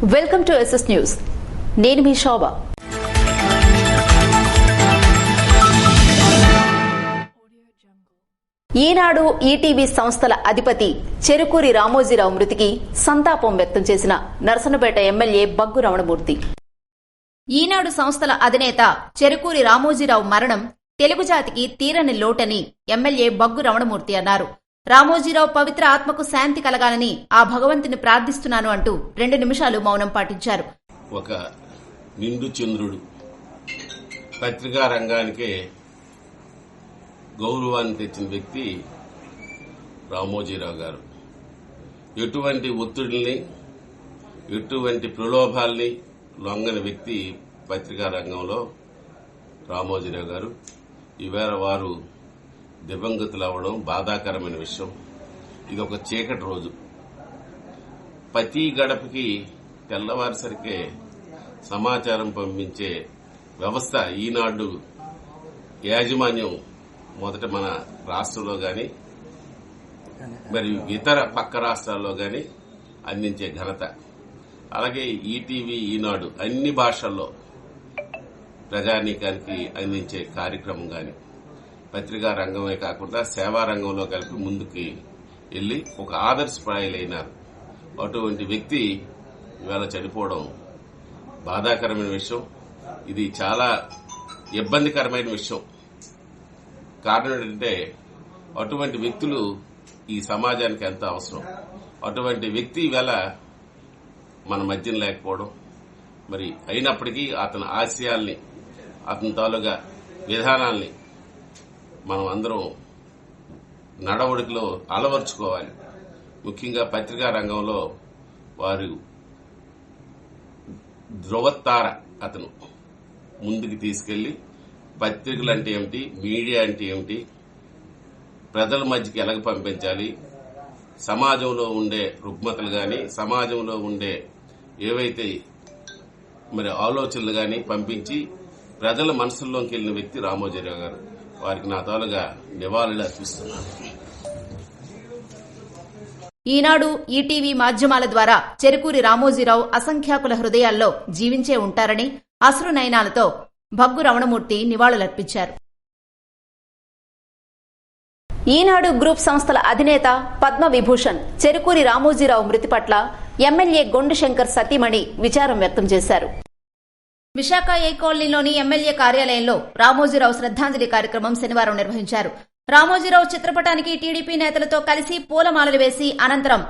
Welcome to SS news. నేను మీ శోభ. ఈనాడు ETV సంస్థల అధిపతి చెరుకూరి రామోజీరావు మృతికి సంతాపం వ్యక్తం చేసిన నరసన్నపేట ఎమ్మెల్యే బగ్గు రమణమూర్తి. ఈనాడు సంస్థల అధినేత చెరుకూరి రామోజీరావు మరణం తెలుగు జాతికి తీరని లోటని ఎమ్మెల్యే బగ్గు రమణమూర్తి అన్నారు. రామోజీరావు పవిత్ర ఆత్మకు శాంతి కలగాలని ఆ భగవంతుని ప్రార్థిస్తున్నాను అంటూ 2 నిమిషాలు మౌనం పాటించారు. ఒక నిండు చంద్రుడు పత్రికా రంగానికే గౌరవాన్ని తెచ్చిన వ్యక్తి రామోజీరావు గారు. ఎటువంటి ఒత్తిడిని, ఎటువంటి ప్రలోభాల్ని లొంగని వ్యక్తి పత్రికా రంగంలో రామోజీరావు గారు. ఈవేళ వారు దివంగతులు అవ్వడం బాధాకరమైన విషయం. ఇది ఒక చీకటి రోజు. ప్రతి గడపకి తెల్లవారిసరికే సమాచారం పంపించే వ్యవస్థ ఈనాడు యాజమాన్యం మొదట మన రాష్ట్రంలో గాని మరి ఇతర పక్క రాష్ట్రాల్లో గాని అందించే ఘనత. అలాగే ఈటీవీ ఈనాడు అన్ని భాషల్లో ప్రజానీకానికి అందించే కార్యక్రమం గాని పత్రికా రంగమే కాకుండా సేవా రంగంలో కలిపి ముందుకు వెళ్లి ఒక ఆదర్శప్రాయులైనారు. అటువంటి వ్యక్తి ఇవాళ చనిపోవడం బాధాకరమైన విషయం. ఇది చాలా ఇబ్బందికరమైన విషయం. కారణం ఏంటంటే అటువంటి వ్యక్తులు ఈ సమాజానికి ఎంత అవసరం. అటువంటి వ్యక్తి ఇవాళ మన మధ్యన లేకపోవడం, మరి అయినప్పటికీ అతని ఆశయాల్ని, అతని తాలూగా విధానాల్ని మనం అందరం నడవడికలో అలవర్చుకోవాలి. ముఖ్యంగా పత్రికా రంగంలో వారు ధ్రువతార. అతను ముందుకు తీసుకెళ్లి పత్రికలు అంటే ఏమిటి, మీడియా అంటే ఏమిటి, ప్రజల మధ్యకి ఎలాగ పంపించాలి, సమాజంలో ఉండే రుగ్మతలు గాని, సమాజంలో ఉండే ఏవైతే మరి ఆలోచనలు గాని పంపించి ప్రజల మనసుల్లోకి వెళ్లిన వ్యక్తి రామోజీరావు గారు. వారికి నా తాలుగా నివాళులు అర్పిస్తున్నాను. ఈనాడు ఈటీవీ మాధ్యమాల ద్వారా చెరుకూరి రామోజీరావు అసంఖ్యాకుల హృదయాల్లో జీవించే ఉంటారని అశ్రునయనాలతో బగ్గు రమణమూర్తి నివాళులర్పించారు. ఈనాడు గ్రూప్ సంస్థల అధినేత పద్మవిభూషణ్ చెరుకూరి రామోజీరావు మృతి పట్ల ఎమ్మెల్యే గొండు శంకర్ సతీమణి విచారం వ్యక్తం చేశారు. విశాఖ ఏ కాలనీలోని ఎమ్మెల్యే కార్యాలయంలో రామోజీరావు శ్రద్ధాంజలి కార్యక్రమం శనివారం నిర్వహించారు. రామోజీరావు చిత్రపటానికి టీడీపీ నేతలతో కలిసి పూలమాలలు వేసి అనంతరం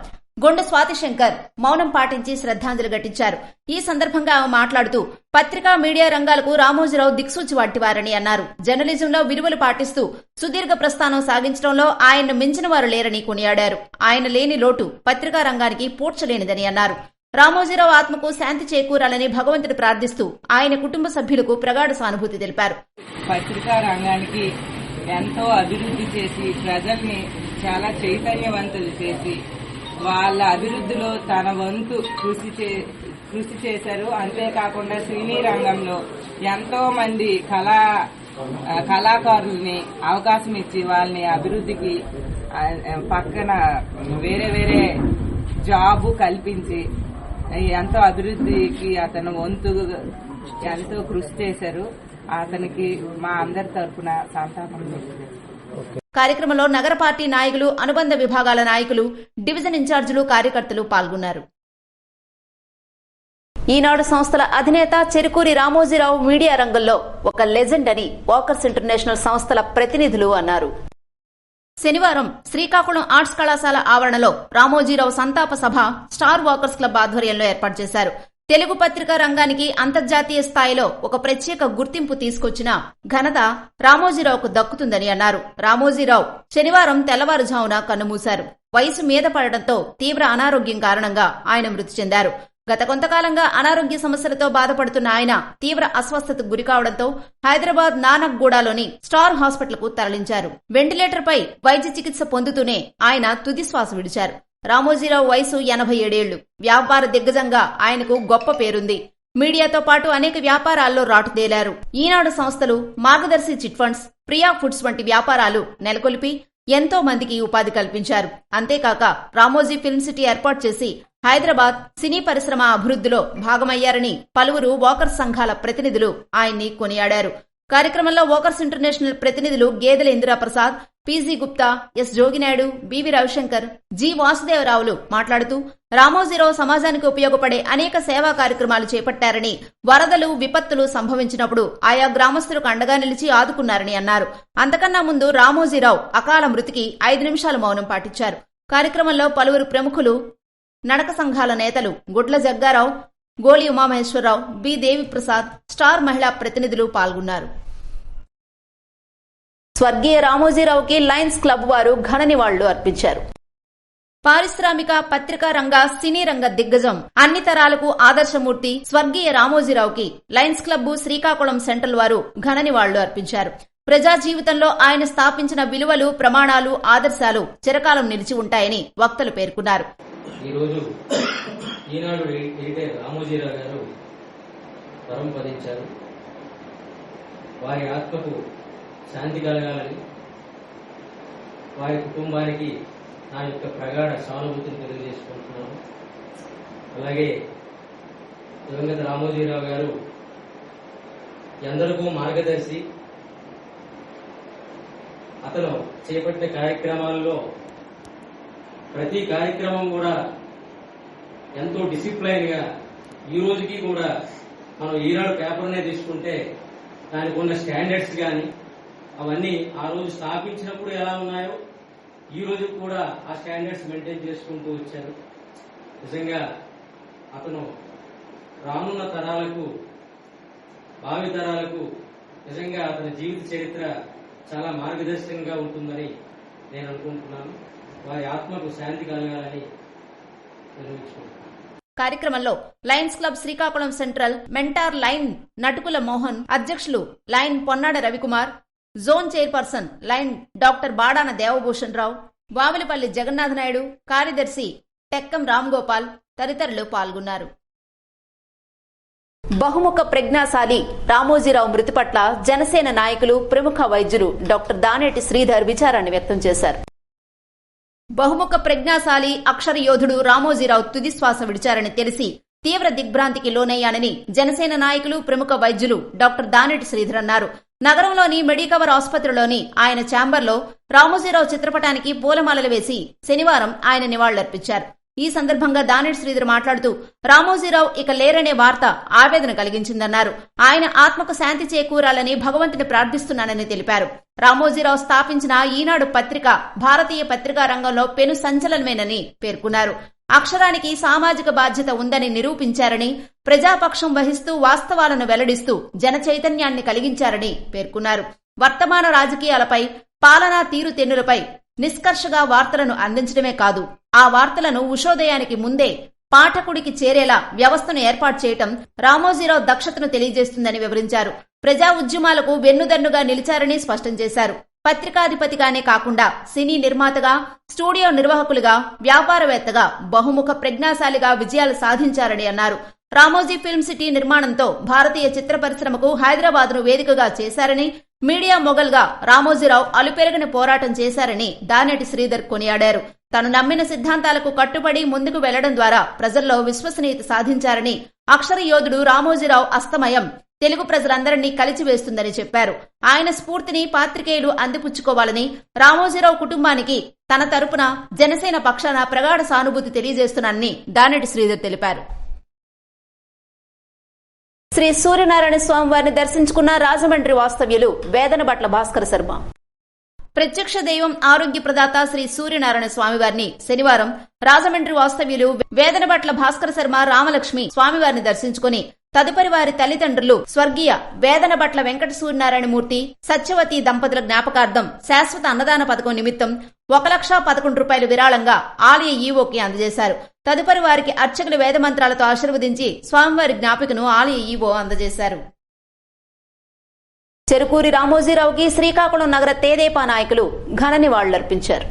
గొండు స్వాతిశంకర్ మౌనం పాటించి శ్రద్ధాంజలి ఘటించారు. ఈ సందర్భంగా ఆమె మాట్లాడుతూ పత్రికా మీడియా రంగాలకు రామోజీరావు దిక్సూచి వంటివారని అన్నారు. జర్నలిజంలో విలువలు పాటిస్తూ సుదీర్ఘ ప్రస్థానం సాగించడంలో ఆయన్ను మించిన వారు లేరని కొనియాడారు. ఆయన లేని లోటు పత్రికా రంగానికి పూడ్చలేనిదని అన్నారు. రామోజీరావు ఆత్మకు శాంతి చేకూరాలని భగవంతుడు ప్రార్థిస్తూ ఆయన కుటుంబ సభ్యులకు ప్రగాఢ సానుభూతి తెలిపారు. పత్రికా రంగానికి ఎంతో అభివృద్ధి చేసి ప్రజల్ని చాలా చైతన్యవంతులు చేసి వాళ్ళ అభివృద్ధిలో తన వంతు కృషి చేశారు. అంతేకాకుండా సినీ రంగంలో ఎంతో మంది కళాకారుల్ని అవకాశం ఇచ్చి వాళ్ళని అభివృద్ధికి పక్కన వేరే జాబు కల్పించి ఎంతో అభివృద్ధికి అతను వంతు ఎంతో కృషి చేశారు. అతనికి మా అందరి తరఫున సంతాపం చేశారు. కార్యక్రమంలో నగర పార్టీ నాయకులు, అనుబంధ విభాగాల నాయకులు, డివిజన్ ఇన్ఛార్జీలు, కార్యకర్తలు పాల్గొన్నారు. ఈనాడు సంస్థల అధినేత చెరుకూరి రామోజీరావు మీడియా రంగంలో ఒక లెజెండ్ అని వాకర్స్ ఇంటర్నేషనల్ సంస్థల ప్రతినిధులు అన్నారు. శనివారం శ్రీకాకుళం ఆర్ట్స్ కళాశాల ఆవరణలో రామోజీరావు సంతాప సభ స్టార్ వాకర్స్ క్లబ్ ఆధ్వర్యంలో ఏర్పాటు చేశారు. తెలుగు పత్రికా రంగానికి అంతర్జాతీయ స్థాయిలో ఒక ప్రత్యేక గుర్తింపు తీసుకొచ్చిన ఘనత రామోజీరావుకు దక్కుతుందని అన్నారు. రామోజీరావు శనివారం తెల్లవారుజామున కన్నుమూశారు. వయసు మీద పడడంతో తీవ్ర అనారోగ్యం కారణంగా ఆయన మృతి చెందారు. గత కొంతకాలంగా అనారోగ్య సమస్యలతో బాధపడుతున్న ఆయన తీవ్ర అస్వస్థతకు గురికావడంతో హైదరాబాద్ నానక్గూడలోని స్టార్ హాస్పిటల్ కు తరలించారు. వెంటిలేటర్ పై వైద్య చికిత్స పొందుతూనే ఆయన తుది శ్వాస విడిచారు. రామోజీరావు వయసు 87 ఏళ్లు. వ్యాపార దిగ్గజంగా ఆయనకు గొప్ప పేరుంది. మీడియాతో పాటు అనేక వ్యాపారాల్లో రాటుదేలారు. ఈనాడు సంస్థలు, మార్గదర్శి చిట్ ఫండ్స్, ప్రియా ఫుడ్స్ వంటి వ్యాపారాలు నెలకొల్పి ఎంతో మందికి ఉపాధి కల్పించారు. అంతేకాక రామోజీ ఫిల్మ్ సిటీ ఏర్పాటు చేసి హైదరాబాద్ సినీ పరిశ్రమ అభివృద్ధిలో భాగమయ్యారని పలువురు వాకర్స్ సంఘాల ప్రతినిధులు ఆయన్ని కొనియాడారు. కార్యక్రమంలో వాకర్స్ ఇంటర్నేషనల్ ప్రతినిధులు Gedela Indiraprasad, PG Gupta, S Joginaidu, BV Ravishankar, G వాసుదేవరావులు మాట్లాడుతూ రామోజీరావు సమాజానికి ఉపయోగపడే అనేక సేవా కార్యక్రమాలు చేపట్టారని, వరదలు, విపత్తులు సంభవించినప్పుడు ఆయా గ్రామస్తులకు అండగా నిలిచి ఆదుకున్నారని అన్నారు. అంతకన్నా ముందు రామోజీరావు అకాల మృతికి 5 నిమిషాలు మౌనం పాటించారు. కార్యక్రమంలో పలువురు ప్రముఖులు, నడక సంఘాల నేతలు గుడ్ల జగ్గారావు, గోలి ఉమామహేశ్వరరావు, బి దేవిప్రసాద్, స్టార్ మహిళా ప్రతినిధులు పాల్గొన్నారు. స్వర్గీయ రామోజీరావుకి లయన్స్ క్లబ్ వారు ఘన నివాళులు అర్పించారు. పారిశ్రామిక, పత్రికా రంగ, సినీ రంగ దిగ్గజం, అన్ని తరాలకు ఆదర్శమూర్తి స్వర్గీయ రామోజీరావుకి లయన్స్ క్లబ్ శ్రీకాకుళం సెంట్రల్ వారు ఘన నివాళులు అర్పించారు. ప్రజా జీవితంలో ఆయన స్థాపించిన విలువలు, ప్రమాణాలు, ఆదర్శాలు చిరకాలం నిలిచి ఉంటాయని వక్తలు పేర్కొన్నారు. ఈరోజు ఈనాడు ఎడిటర్ రామోజీరావు గారు పరంపదించారు. వారి ఆత్మకు శాంతి కలగాలని, వారి కుటుంబానికి నా యొక్క ప్రగాఢ సానుభూతిని తెలియజేసుకుంటున్నాను. అలాగే దివంగత రామోజీరావు గారు ఎందరికో మార్గదర్శి. అతను చేపట్టిన కార్యక్రమాల్లో ప్రతి కార్యక్రమం కూడా ఎంతో డిసిప్లైన్ గా, ఈ రోజుకి కూడా మనం ఈనాడు పేపర్నే తీసుకుంటే దానికి ఉన్న స్టాండర్డ్స్ కానీ అవన్నీ ఆ రోజు స్థాపించినప్పుడు ఎలా ఉన్నాయో ఈ రోజు కూడా ఆ స్టాండర్డ్స్ మెయింటైన్ చేసుకుంటూ వచ్చారు. నిజంగా అతను రానున్న తరాలకు, భావి తరాలకు నిజంగా అతని జీవిత చరిత్ర చాలా మార్గదర్శకంగా ఉంటుందని నేను అనుకుంటున్నాను. వారి ఆత్మకు శాంతి కలగాలని నిర్వహించుకుంటున్నాను. కార్యక్రమంలో lions club Srikakulam central mentor lion Natukula Mohan, అధ్యక్షులు lion Ponnada Ravikumar, zone chairperson lion doctor Badana Devabhushan Rao, Vavilipalli Jagannatha Naidu, కార్యదర్శి టెక్కం రామ్గోపాల్ తదితరులు పాల్గొన్నారు. బహుముఖ ప్రజ్ఞాశాలి రామోజీరావు మృతి పట్ల జనసేన నాయకులు, ప్రముఖ వైద్యులు డాక్టర్ దానేటి శ్రీధర్ విచారాన్ని వ్యక్తం చేశారు. బహుముఖ ప్రజ్ఞాశాలి, అక్షర యోధుడు రామోజీరావు తుదిశ్వాస విడిచారని తెలిసి తీవ్ర దిగ్భ్రాంతికి లోనయ్యానని జనసేన నాయకులు, ప్రముఖ వైద్యులు డాక్టర్ దానేటి శ్రీధర్ అన్నారు. నగరంలోని మెడికవర్ ఆసుపత్రిలోని ఆయన ఛాంబర్లో రామోజీరావు చిత్రపటానికి పూలమాలలు వేసి శనివారం ఆయన నివాళులర్పించారు. ఈ సందర్భంగా దానేటి శ్రీధర్ మాట్లాడుతూ రామోజీరావు ఇక లేరనే వార్త ఆవేదన కలిగించిందన్నారు. ఆయన ఆత్మకు శాంతి చేకూరాలని భగవంతుని ప్రార్థిస్తున్నానని తెలిపారు. రామోజీరావు స్థాపించిన ఈనాడు పత్రిక భారతీయ పత్రికా రంగంలో పెను సంచలనమేనని పేర్కొన్నారు. అక్షరానికి సామాజిక బాధ్యత ఉందని నిరూపించారని, ప్రజాపక్షం వహిస్తూ వాస్తవాలను వెల్లడిస్తూ జన చైతన్యాన్ని కలిగించారని పేర్కొన్నారు. వర్తమాన రాజకీయాలపై, పాలనా తీరుతెన్నులపై నిష్కర్షగా వార్తలను అందించడమే కాదు, ఆ వార్తలను ఉషోదయానికి ముందే పాఠకుడికి చేరేలా వ్యవస్థను ఏర్పాటు చేయటం రామోజీరావు దక్షతను తెలియజేస్తుందని వివరించారు. ప్రజా ఉద్యమాలకు వెన్నుదన్నుగా నిలిచారని స్పష్టం చేశారు. పత్రికాధిపతిగానే కాకుండా సినీ నిర్మాతగా, స్టూడియో నిర్వాహకులుగా, వ్యాపారవేత్తగా, బహుముఖ ప్రజ్ఞాశాలిగా విజయాలు సాధించారని అన్నారు. రామోజీ ఫిల్మ్ సిటీ నిర్మాణంతో భారతీయ చిత్ర పరిశ్రమకు హైదరాబాద్ను వేదికగా చేశారని, మీడియా మొగల్గా రామోజీరావు అలుపెరగని పోరాటం చేశారని దానేటి శ్రీధర్ కొనియాడారు. తను నమ్మిన సిద్ధాంతాలకు కట్టుబడి ముందుకు వెళ్లడం ద్వారా ప్రజల్లో విశ్వసనీయత సాధించారని, అక్షర యోధుడు రామోజీరావు అస్తమయం తెలుగు ప్రజలందరినీ కలిచివేస్తుందని చెప్పారు. ఆయన స్ఫూర్తిని పాత్రికేయులు అందిపుచ్చుకోవాలని, రామోజీరావు కుటుంబానికి తన తరపున జనసేన పక్షాన ప్రగాఢ సానుభూతి తెలియజేస్తున్నానని దానేటి శ్రీధర్ తెలిపారు. శ్రీ సూర్యనారాయణ స్వామి వారిని దర్శించుకున్న రాజమండ్రి వాస్తవ్యులు వేదనబట్ల భాస్కర శర్మ. ప్రత్యక్ష దైవం, ఆరోగ్య ప్రదాత శ్రీ సూర్యనారాయణ స్వామివారిని శనివారం రాజమండ్రి వాస్తవ్యులు వేదనబట్ల భాస్కర శర్మ, రామలక్ష్మి స్వామివారిని దర్శించుకుని తదుపరి వారి తల్లిదండ్రులు స్వర్గీయ వేదనబట్ల వెంకట సూర్యనారాయణమూర్తి, సత్యవతి దంపతుల జ్ఞాపకార్థం శాశ్వత అన్నదాన పథకం నిమిత్తం 1,11,000 రూపాయలు విరాళంగా ఆలయ ఈవోకి అందజేశారు. తదుపరి వారికి అర్చకులు వేదమంత్రాలతో ఆశీర్వదించి స్వామివారి జ్ఞాపికను ఆలయ ఈవో అందజేశారు. చెరుకూరి రామోజీరావుకి శ్రీకాకుళం నగర తేదేపా నాయకులు ఘన నివాళులర్పించారు.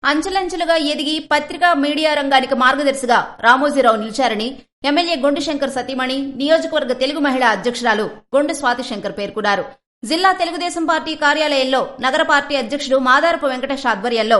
అంచెలంచెలుగా ఎదిగి పత్రికా, మీడియా రంగానికి మార్గదర్శిగా రామోజీరావు నిలిచారని ఎమ్మెల్యే గొండు శంకర్ సతీమణి, నియోజకవర్గ తెలుగు మహిళా అధ్యక్షురాలు గొండు స్వాతి శంకర్ పేర్కొన్నారు. జిల్లా తెలుగుదేశం పార్టీ కార్యాలయంలో నగర పార్టీ అధ్యక్షుడు మాదారపు వెంకటేష్ ఆధ్వర్యంలో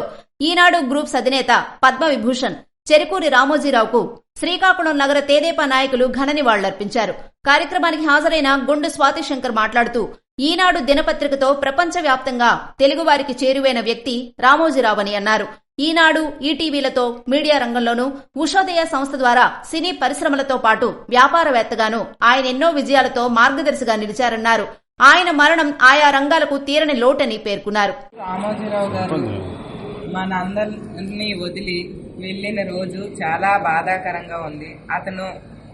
ఈనాడు గ్రూప్స్ అధినేత పద్మవిభూషణ్, చెరుకూరి రామోజీరావుకు శ్రీకాకుళం నగర తెదేపా నాయకులు ఘన నివాళులర్పించారు. కార్యక్రమానికి హాజరైన గుండు స్వాతిశంకర్ మాట్లాడుతూ ఈనాడు దినపత్రికతో ప్రపంచవ్యాప్తంగా తెలుగువారికి చేరువైన వ్యక్తి రామోజీరావు అని అన్నారు. ఈనాడు, ఈటీవీలతో మీడియా రంగంలోనూ, ఉషోదయ సంస్థ ద్వారా సినీ పరిశ్రమలతో పాటు వ్యాపారవేత్తగాను ఆయన ఎన్నో విజయాలతో మార్గదర్శిగా నిలిచారన్నారు. ఆయన మరణం ఆయా రంగాలకు తీరని లోటని పేర్కొన్నారు. రామోజీరావు గారు మనందరినీ వదిలి వెళ్లిన రోజు చాలా బాధాకరంగా ఉంది. అతను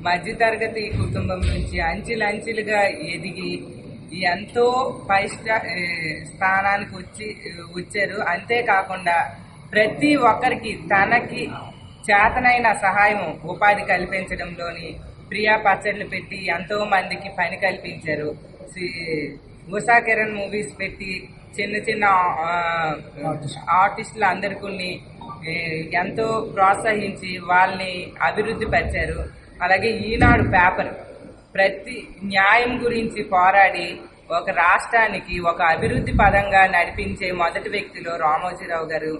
మధ్యతరగతి కుటుంబం నుంచి అంచెలంచెలుగా ఎదిగి ఎంతో పై స్థానానికి వచ్చారు. అంతేకాకుండా ప్రతి ఒక్కరికి తనకి చేతనైన సహాయం, ఉపాధి కల్పించడంలోని ప్రియా పచ్చళ్ళు పెట్టి ఎంతో మందికి పని కల్పించారు. ఉషా కిరణ్ మూవీస్ పెట్టి చిన్న చిన్న ఆర్టిస్టులు అందరికీ ఎంతో ప్రోత్సహించి వాళ్ళని అభివృద్ధి పరిచారు. అలాగే ఈనాడు పేపర్ ప్రతి న్యాయం గురించి పోరాడి ఒక రాష్ట్రానికి ఒక అభివృద్ధి పదంగా నడిపించే మొదటి వ్యక్తిలో రామోజీరావు గారు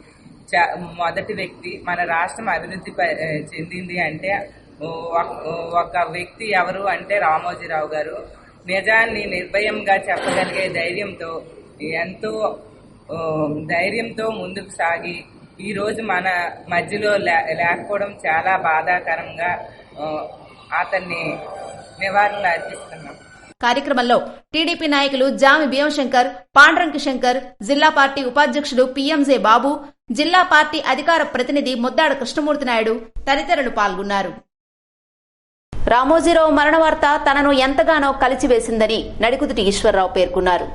మొదటి వ్యక్తి. మన రాష్ట్రం అభివృద్ధి చెందింది అంటే ఒక వ్యక్తి ఎవరు అంటే రామోజీరావు గారు. నిజాన్ని నిర్భయంగా చెప్పగలిగే ఎంతో ధైర్యంతో ముందుకు సాగి ఈ రోజు మన మధ్యలో లేకపోవడం చాలా బాధాకరంగా అతన్ని నివారణ అర్పిస్తున్నాం. కార్యక్రమంలో టీడీపీ నాయకులు జామి భీమశంకర్, పాండ్రంకి శంకర్, జిల్లా పార్టీ ఉపాధ్యక్షుడు పీఎంజే బాబు, జిల్లా పార్టీ అధికార ప్రతినిధి ముద్దాడ కృష్ణమూర్తి నాయుడు తదితరులు పాల్గొన్నారు. రామోజీరావు మరణ వార్త తనను ఎంతగానో కలిచివేసిందని నడికుదుటి ఈశ్వరరావు పేర్కొన్నారు.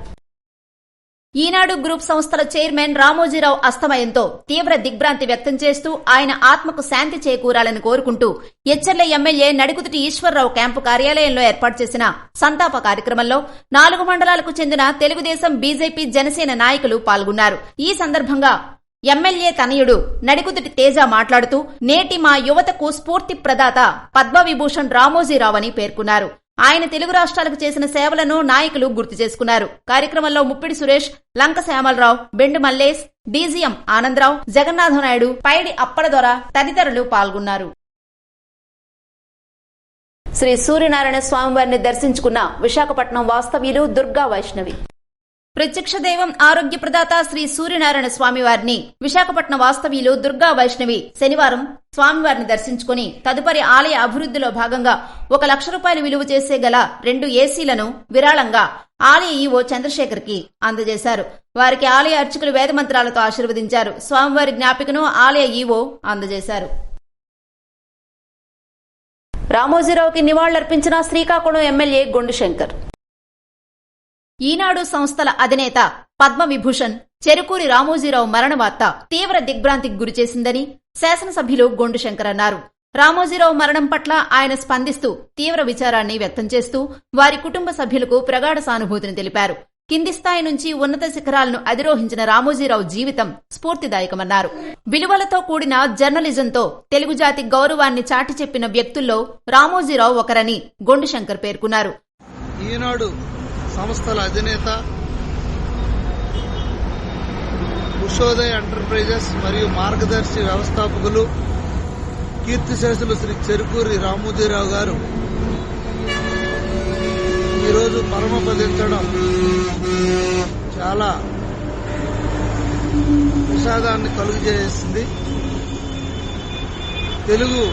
ఈనాడు గ్రూప్ సంస్థల చైర్మన్ రామోజీరావు అస్తమయంతో తీవ్ర దిగ్భ్రాంతి వ్యక్తం చేస్తూ ఆయన ఆత్మకు శాంతి చేకూరాలని కోరుకుంటూ ఎచ్చెర్ల ఎమ్మెల్యే నడికుదుటి ఈశ్వరరావు క్యాంపు కార్యాలయంలో ఏర్పాటు చేసిన సంతాప కార్యక్రమంలో 4 మండలాలకు చెందిన తెలుగుదేశం, బీజేపీ, జనసేన నాయకులు పాల్గొన్నారు. ఈ సందర్భంగా ఎమ్మెల్యే తనయుడు నడికుదుటి తేజ మాట్లాడుతూ నేటి మా యువతకు స్ఫూర్తి ప్రదాత పద్మవిభూషణ్ రామోజీరావు అని పేర్కొన్నారు. ఆయన తెలుగు రాష్ట్రాలకు చేసిన సేవలను నాయకులు గుర్తు చేసుకున్నారు. కార్యక్రమంలో ముప్పిడి సురేష్, లంక శ్యామలరావు, బెండు మల్లేష్, డీజీఎం ఆనందరావు, జగన్నాథనాయుడు, పైడి అప్పడదొర తదితరులు పాల్గొన్నారు. శ్రీ సూర్యనారాయణ స్వామివారిని దర్శించుకున్న విశాఖపట్నం వాస్తవ్యులు దుర్గా వైష్ణవి. ప్రత్యక్ష దైవం, ఆరోగ్య ప్రదాత శ్రీ సూర్యనారాయణ స్వామివారిని విశాఖపట్నం వాస్తవ్యులు దుర్గా వైష్ణవి శనివారం స్వామివారిని దర్శించుకుని తదుపరి ఆలయ అభివృద్ధిలో భాగంగా 1 లక్ష రూపాయలు విలువ చేసే గల 2 ఏసీలను విరాళంగా ఆలయ ఈవో చంద్రశేఖర్ కి అందజేశారు. వారికి ఆలయ అర్చకులు వేదమంత్రాలతో ఆశీర్వదించారు. స్వామివారి జ్ఞాపికను ఆలయ ఈవో అందజేశారు. రామోజీరావుకి నివాళులర్పించిన శ్రీకాకుళం ఎమ్మెల్యే గొండు శంకర్. ఈనాడు సంస్థల అధినేత పద్మవిభూషణ్ చెరుకూరి రామోజీరావు మరణ వార్త తీవ్ర దిగ్భ్రాంతికి గురిచేసిందని శాసనసభ్యులు గొండు శంకర్ అన్నారు. రామోజీరావు మరణం పట్ల ఆయన స్పందిస్తూ తీవ్ర విచారాన్ని వ్యక్తం చేస్తూ వారి కుటుంబ సభ్యులకు ప్రగాఢ సానుభూతిని తెలిపారు. కింది స్థాయి నుంచి ఉన్నత శిఖరాలను అధిరోహించిన రామోజీరావు జీవితం స్ఫూర్తిదాయకమన్నారు. విలువలతో కూడిన జర్నలిజంతో తెలుగు జాతి గౌరవాన్ని చాటి చెప్పిన వ్యక్తుల్లో రామోజీరావు ఒకరని గొండు శంకర్ పేర్కొన్నారు. ఈనాడు సంస్థల అధినేత, ఉషోదయ ఎంటర్ప్రైజెస్ మరియు మార్గదర్శి వ్యవస్థాపకులు కీర్తిశేషులు శ్రీ చెరుకూరి రామోజీరావు గారు ఈరోజు పరమపదించడం చాలా విషాదాన్ని కలుగజేసింది. తెలుగు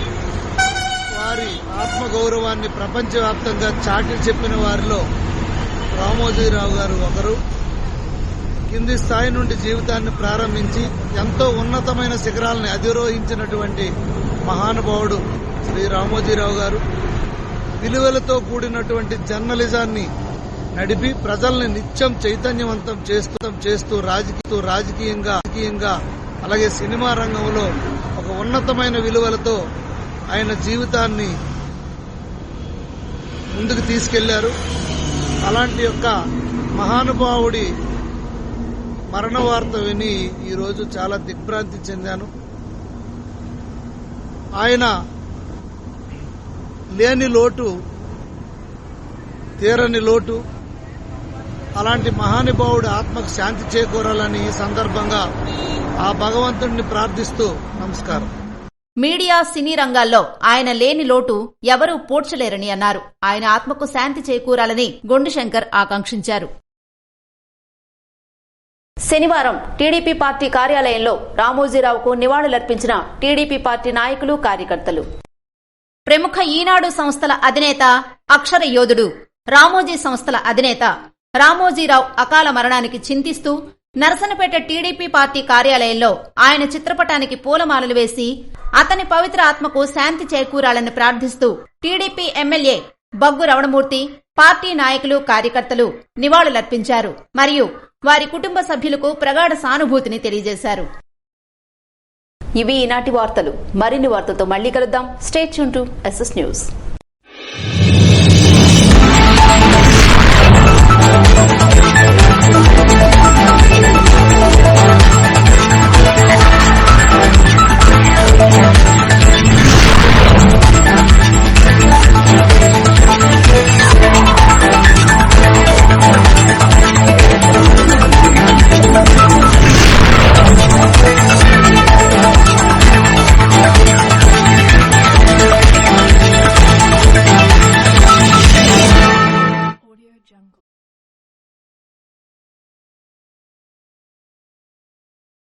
వారి ఆత్మగౌరవాన్ని ప్రపంచవ్యాప్తంగా చాటి చెప్పిన వారిలో రామోజీరావు గారు ఒకరు. కింది స్థాయి నుండి జీవితాన్ని ప్రారంభించి ఎంతో ఉన్నతమైన శిఖరాలను అధిరోహించినటువంటి మహానుభావుడు శ్రీ రామోజీరావు గారు. విలువలతో కూడినటువంటి జర్నలిజాన్ని నడిపి ప్రజల్ని నిత్యం చైతన్యవంతం చేస్తూ రాజకీయంగా అలాగే సినిమా రంగంలో ఒక ఉన్నతమైన విలువలతో ఆయన జీవితాన్ని ముందుకు తీసుకెళ్లారు. అలాంటి యొక్క మహానుభావుడి మరణ వార్త విని ఈరోజు చాలా దిగ్భ్రాంతి చెందాను. ఆయన లేని లోటు తీరని లోటు. అలాంటి మహానుభావుడి ఆత్మకు శాంతి చేకూరాలని ఈ సందర్భంగా ఆ భగవంతుడిని ప్రార్థిస్తూ నమస్కారం. మీడియా సినీ రంగాల్లో ఆయన లేని లోటు ఎవరూ పూడ్చలేరని అన్నారు. ఆయన ఆత్మకు శాంతి చేకూరాలని గొండుశంకర్ ఆకాంక్షించారు. శనివారం టీడీపీ పార్టీ కార్యాలయంలో రామోజీరావుకు నివాళులర్పించిన టీడీపీ పార్టీ నాయకులు, కార్యకర్తలు. ప్రముఖ ఈనాడు సంస్థల అధినేత, అక్షర యోధుడు, రామోజీ సంస్థల అధినేత రామోజీరావు అకాల మరణానికి చింతిస్తూ నరసనపేట టీడీపీ పార్టీ కార్యాలయంలో ఆయన చిత్రపటానికి పూలమాలలు వేసి అతని పవిత్ర ఆత్మకు శాంతి చేకూరాలని ప్రార్థిస్తూ TDP MLA bug Ramanamurthy, party నాయకులు, కార్యకర్తలు నివాళులర్పించారు. మరియు వారి కుటుంబ సభ్యులకు ప్రగాఢ సానుభూతిని తెలియజేశారు. ఇవి ఈనాటి వార్తలు. మరిన్ని వార్తలతో మళ్లీ కలుద్దాం. Stay tune to SS news.